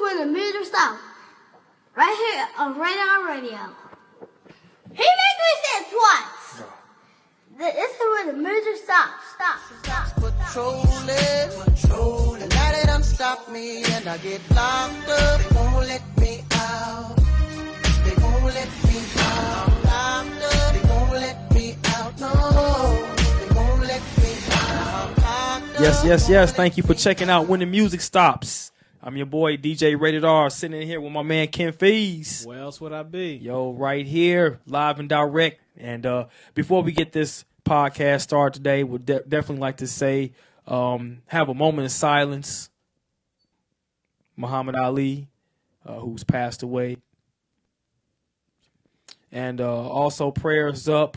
when the music stops. Right here on Radar Radio. He made me say it twice. This is when the music stops. Stop. Patrolling. And now they done stop me and I get locked up. They won't let me out. They won't let me out. I'm locked up. They won't let me out. No. They won't let me out. I'm locked up. Yes. Thank you for checking out When the Music Stops. I'm your boy, DJ Rated R, sitting in here with my man, Ken Phize. Where else would I be? Yo, right here, live and direct. And before we get this podcast started today, we'd definitely like to say, have a moment of silence. Muhammad Ali, who's passed away. And also prayers up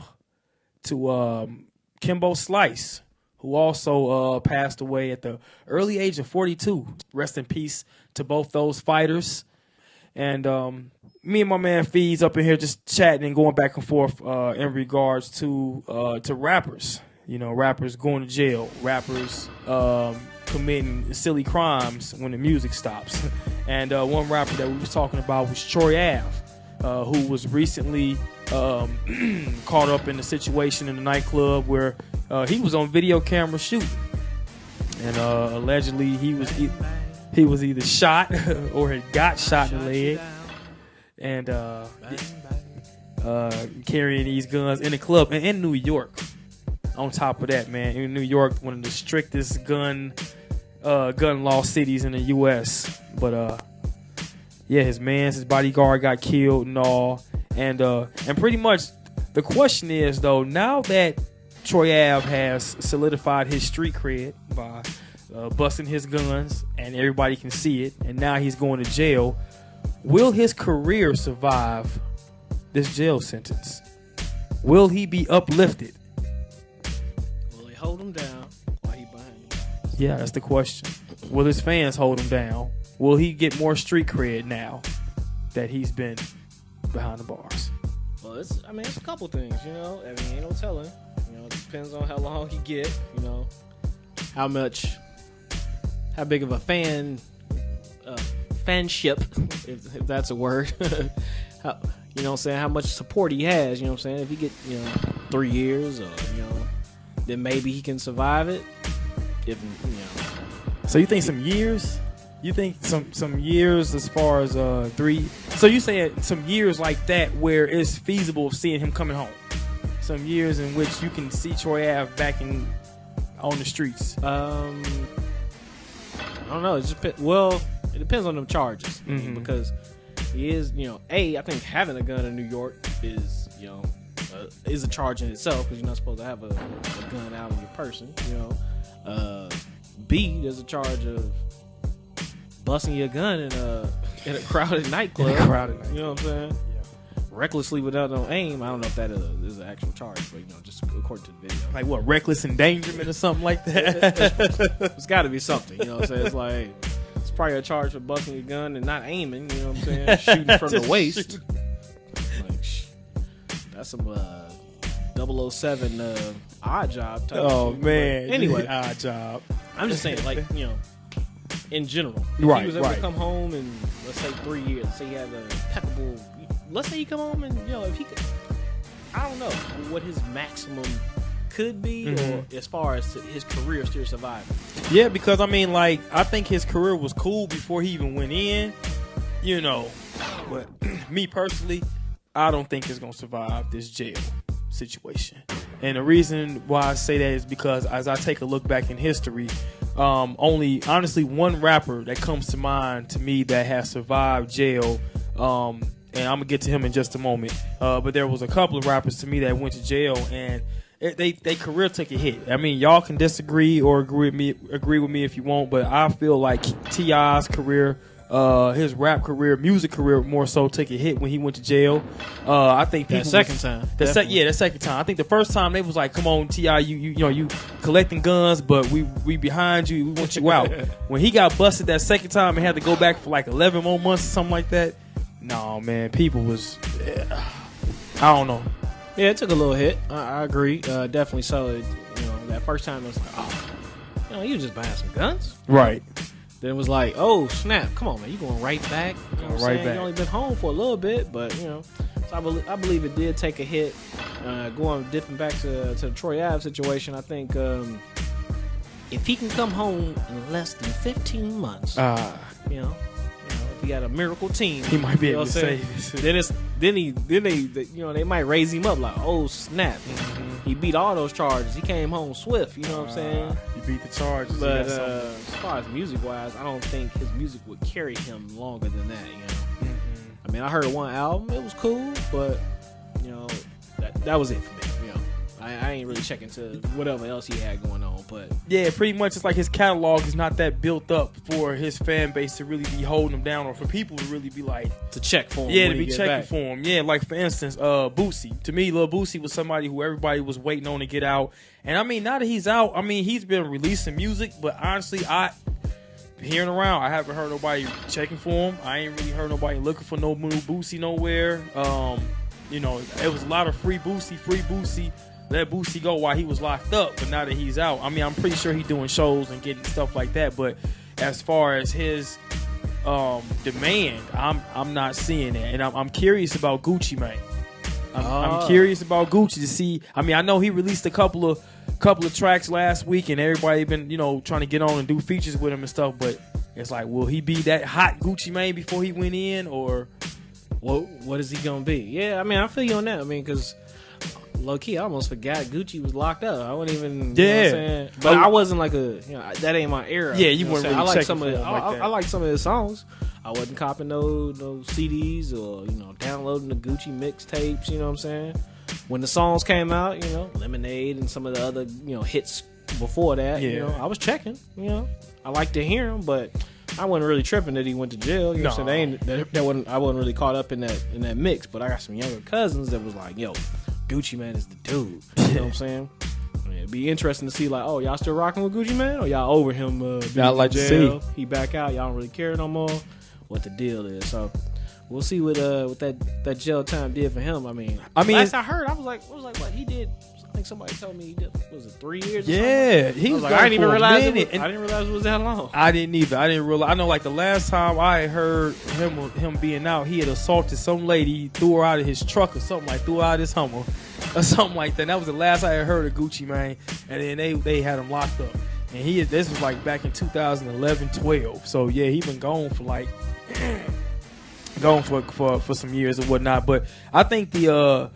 to Kimbo Slice, who also passed away at the early age of 42. Rest in peace to both those fighters. And me and my man Phize up in here just chatting and going back and forth in regards to rappers. You know, rappers going to jail, rappers committing silly crimes when the music stops. And one rapper that we was talking about was Troy Ave, who was recently caught up in a situation in the nightclub where he was on video camera shooting, and allegedly he was either shot or had got shot in the leg, and carrying these guns in the club and in New York. On top of that, man, in New York, one of the strictest gun law cities in the U.S. But yeah, his bodyguard got killed and all, and pretty much the question is though, now that Troy Ave has solidified his street cred by busting his guns and everybody can see it, and now he's going to jail. Will his career survive this jail sentence? Will he be uplifted? Will they hold him down while he behind him? Yeah, that's the question. Will his fans hold him down? Will he get more street cred now that he's been behind the bars? Well, it's a couple things, you know. I mean, ain't no telling. You know, it depends on how long he get. You know, how big of a fanship, if that's a word. You know what I'm saying? How much support he has. You know what I'm saying? If he get 3 years, or then maybe he can survive it. If So you think some years? You think some years as far as 3? So you saying some years like that where it's feasible of seeing him coming home? Some years in which you can see Troy Ave back on the streets. I don't know. It depends on them charges. Mm-hmm. Because he is, I think having a gun in New York is, is a charge in itself, because you're not supposed to have a gun out on your person. B, there's a charge of busting your gun in a crowded nightclub. You know what I'm saying? Yeah. Recklessly without no aim. I don't know if that is an actual charge, but just according to the video. Like what, reckless endangerment or something like that? It's got to be something. You know what I'm saying? It's like, it's probably a charge for busting your gun and not aiming. You know what I'm saying? Shooting from the waist. That's some 007 odd job type. Oh of shit. man. But anyway, odd job. I'm just saying, in general. If Right, he was able right. to come home in, let's say, 3 years, let's say he had a impeccable, let's say he come home and, if he could, I don't know what his maximum could be, or as far as his career still surviving. Yeah, because I think his career was cool before he even went in, but me personally, I don't think it's going to survive this jail situation. And the reason why I say that is because as I take a look back in history, only honestly one rapper that comes to mind to me that has survived jail, and I'm gonna get to him in just a moment, but there was a couple of rappers to me that went to jail and they career took a hit. I mean, y'all can disagree or agree with me if you want, but I feel like T.I.'s career, his rap career, music career more so took a hit when he went to jail. I think people that second time. I think the first time they was like, "Come on, T.I., you collecting guns, but we behind you. We want you out." When he got busted that second time and had to go back for like 11 more months or something like that, no man, people was, I don't know. Yeah, it took a little hit. I agree, definitely. So, that first time it was like, you was just buying some guns, right? Then it was like, oh snap, come on man, you going right back? You know what I'm saying? You only been home for a little bit, but you know, so I believe it did take a hit. Dipping back to the Troy Ave situation, I think if he can come home in less than 15 months, you know, if he got a miracle team, he might be able to save this. Then they might raise him up like, oh snap, he beat all those charges. He came home swift. You know what I'm saying? He beat the charges. But as far as music wise, I don't think his music would carry him longer than that. You know, I mean, I heard one album, it was cool, but you know, that was it for me. You know, I ain't really checking to whatever else he had going on. But yeah, pretty much it's like his catalog is not that built up for his fan base to really be holding him down, or for people to really be like to check for him. Yeah, to be checking for him. Yeah, like for instance, Boosie. To me, Lil Boosie was somebody who everybody was waiting on to get out. And I mean, now that he's out, I mean, he's been releasing music, but honestly, hearing around, I haven't heard nobody checking for him. I ain't really heard nobody looking for no new Boosie nowhere. You know, it was a lot of free Boosie. Let Boosie go while he was locked up, but now that he's out, I mean, I'm pretty sure he's doing shows and getting stuff like that. But as far as his demand, I'm not seeing it, and I'm curious about Gucci Mane. I'm curious about Gucci to see. I mean, I know he released a couple of tracks last week, and everybody been trying to get on and do features with him and stuff. But it's like, will he be that hot Gucci Mane before he went in, or what is he gonna be? Yeah, I mean, I feel you on that. I mean, because low key, I almost forgot Gucci was locked up. I wouldn't even. You know what I'm saying? But I wasn't like that ain't my era. Yeah, you weren't really I like checking some of for him like that. I like some of his songs. I wasn't copping no CDs or downloading the Gucci mixtapes. You know what I'm saying? When the songs came out, Lemonade and some of the other hits before that. Yeah. I was checking. I like to hear him, but I wasn't really tripping that he went to jail. You know what I'm saying? I wasn't really caught up in that mix. But I got some younger cousins that was like, yo, Gucci Mane is the dude. You know what I'm saying? I mean, it'd be interesting to see, like, oh, y'all still rocking with Gucci Mane, or y'all over him? I'd like to see. He back out. Y'all don't really care no more. What the deal is? So we'll see what that jail time did for him. I mean, last I heard, I was like, what he did? I think somebody told me he did. Was it 3 years? Yeah, he was. Like, I didn't even realize I didn't realize it was that long. I didn't either. I didn't realize. I know, like the last time I heard him being out, he had assaulted some lady, threw her out of his truck or something, like threw her out of his Hummer or something like that. And that was the last I had heard of Gucci Mane, and then they had him locked up. And this was like back in 2011-12. So yeah, he been gone for like for some years or whatnot. But I think the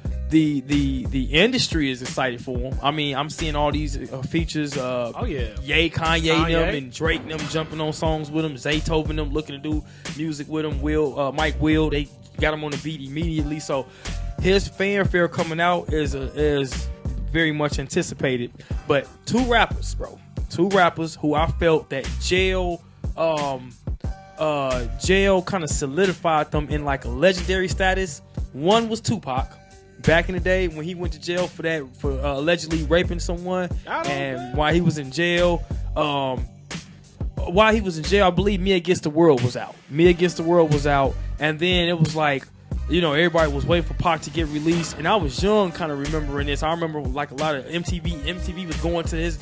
industry is excited for him. I mean, I'm seeing all these features. Ye, Kanye them, and Drake them jumping on songs with him. Zaytoven them looking to do music with him. Mike Will, they got him on the beat immediately. So his fanfare coming out is very much anticipated. But two rappers who I felt that jail kind of solidified them in like a legendary status. One was Tupac. Back in the day when he went to jail for allegedly raping someone, and while he was in jail, I believe Me Against the World was out. And then it was like, everybody was waiting for Pac to get released, and I was young, kind of remembering this. I remember like a lot of MTV was going to his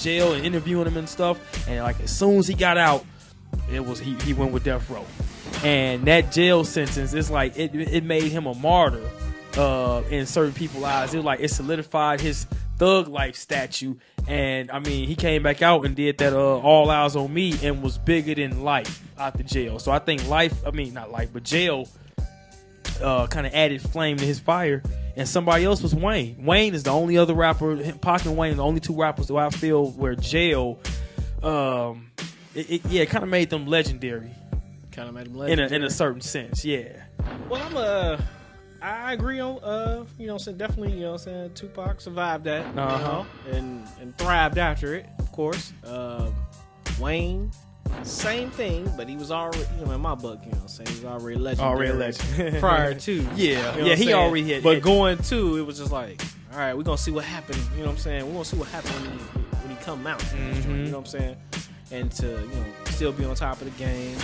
jail and interviewing him and stuff, and like as soon as he got out, it was he went with Death Row, and that jail sentence, it's like it made him a martyr. In certain people's eyes, it solidified his thug life statue. And I mean, he came back out and did that All Eyes on Me and was bigger than life out the jail. So I think jail kind of added flame to his fire. And somebody else was Wayne. Wayne is the only other rapper, Pac and Wayne, the only two rappers that I feel where jail it kind of made them legendary. In a certain sense, yeah. Well, I agree on, definitely, Tupac survived that, and thrived after it, of course. Wayne, same thing, but he was already, in my book, he was already legendary. Prior to. He already hit. But going to, it was just like, all right, we're going to see what happened, we're going to see what happened when he come out, you know what I'm saying? And to, still be on top of the game,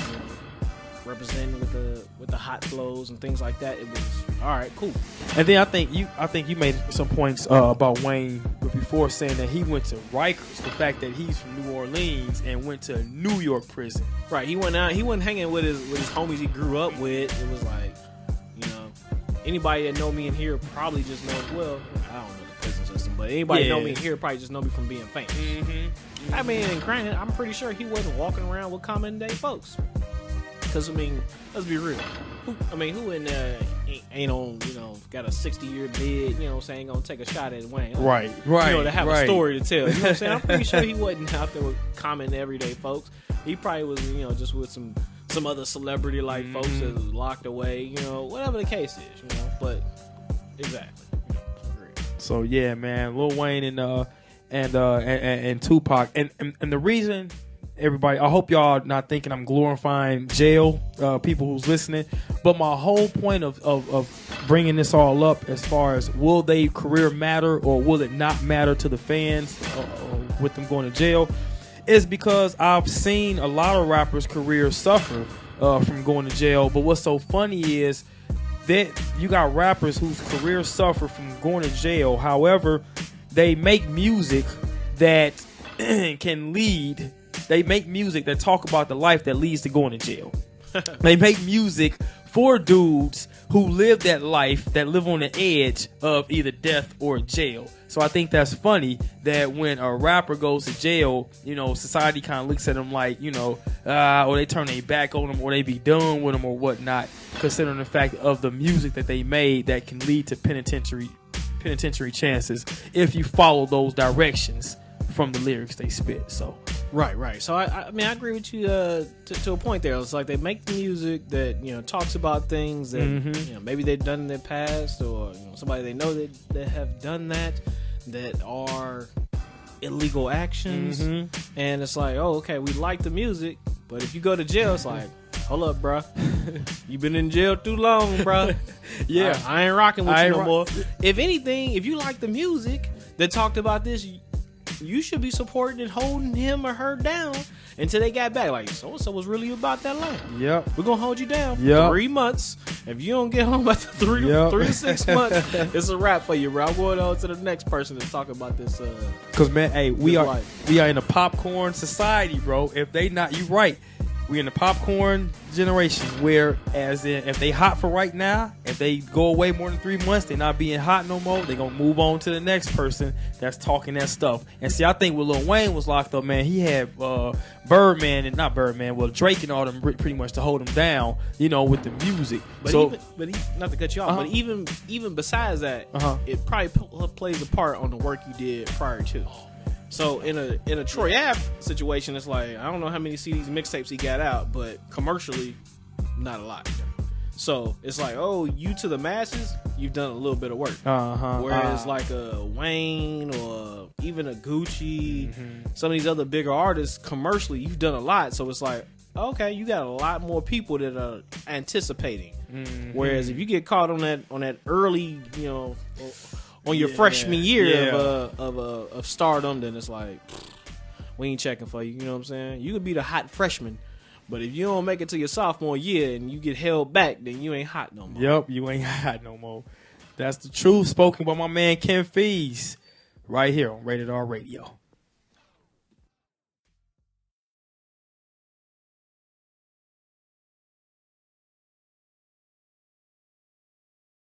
representing with the hot flows and things like that. It was all right, cool. And then I think you made some points about Wayne before, saying that he went to Rikers. The fact that he's from New Orleans and went to New York prison. Right, he went out. He wasn't hanging with his homies he grew up with. It was like, anybody that know me in here probably just knows. Well, I don't know the prison system, but anybody know me in here probably just know me from being famous. I mean, and granted, I'm pretty sure he wasn't walking around with common day folks. Because, I mean, let's be real. Who in there ain't on, got a 60-year bid, saying gonna take a shot at Wayne? Right. To have a story to tell. You know what I'm saying? I'm pretty sure he wasn't out there with common everyday folks. He probably was, just with some other celebrity like folks that was locked away, whatever the case is, But exactly. So yeah, man, Lil Wayne and Tupac, and the reason, everybody, I hope y'all not thinking I'm glorifying jail people who's listening, but my whole point of bringing this all up, as far as will they career matter or will it not matter to the fans with them going to jail, is because I've seen a lot of rappers' careers suffer from going to jail. But what's so funny is that you got rappers whose careers suffer from going to jail. However, they make music that can lead. They make music that talk about the life that leads to going to jail. They make music for dudes who live that life, that live on the edge of either death or jail. So I think that's funny that when a rapper goes to jail, society kind of looks at them like, or they turn their back on them, or they be done with them or whatnot, considering the fact of the music that they made that can lead to penitentiary chances if you follow those directions from the lyrics they spit. So right. So I mean, I agree with you to a point there. It's like they make the music that talks about things that maybe they've done in their past, or somebody they know that have done that are illegal actions, and it's like, oh, okay, we like the music, but if you go to jail, it's like, hold up, bro, you been in jail too long, bro. Yeah, I ain't rocking with you no more. If anything, if you like the music that talked about this, you should be supporting and holding him or her down until they got back. Like, so-and-so was really about that life. Yep. We're going to hold you down for 3 months. If you don't get home after 3 to 6 months, it's a wrap for you, bro. I'm going on to the next person to talk about this. Because, man, hey, we are in a popcorn society, bro. If they not, you right. We're in the popcorn generation, where as in, if they hot for right now, if they go away more than 3 months, they not being hot no more. They gonna move on to the next person that's talking that stuff. And see, I think when Lil Wayne was locked up, man, he had Drake and all them pretty much to hold him down, with the music. But not to cut you off, but even besides that, it probably plays a part on the work you did prior to. So in a Troy Ave situation, it's like, I don't know how many CDs, mixtapes he got out, but commercially, not a lot. So it's like, oh, you to the masses, you've done a little bit of work. Whereas like a Wayne or even a Gucci, some of these other bigger artists, commercially, you've done a lot. So it's like, okay, you got a lot more people that are anticipating. Whereas if you get caught on that early, on your freshman year of stardom, then it's like, we ain't checking for you. You know what I'm saying? You could be the hot freshman, but if you don't make it to your sophomore year and you get held back, then you ain't hot no more. Yep, you ain't hot no more. That's the truth spoken by my man Ken Phize right here on Rated R Radio.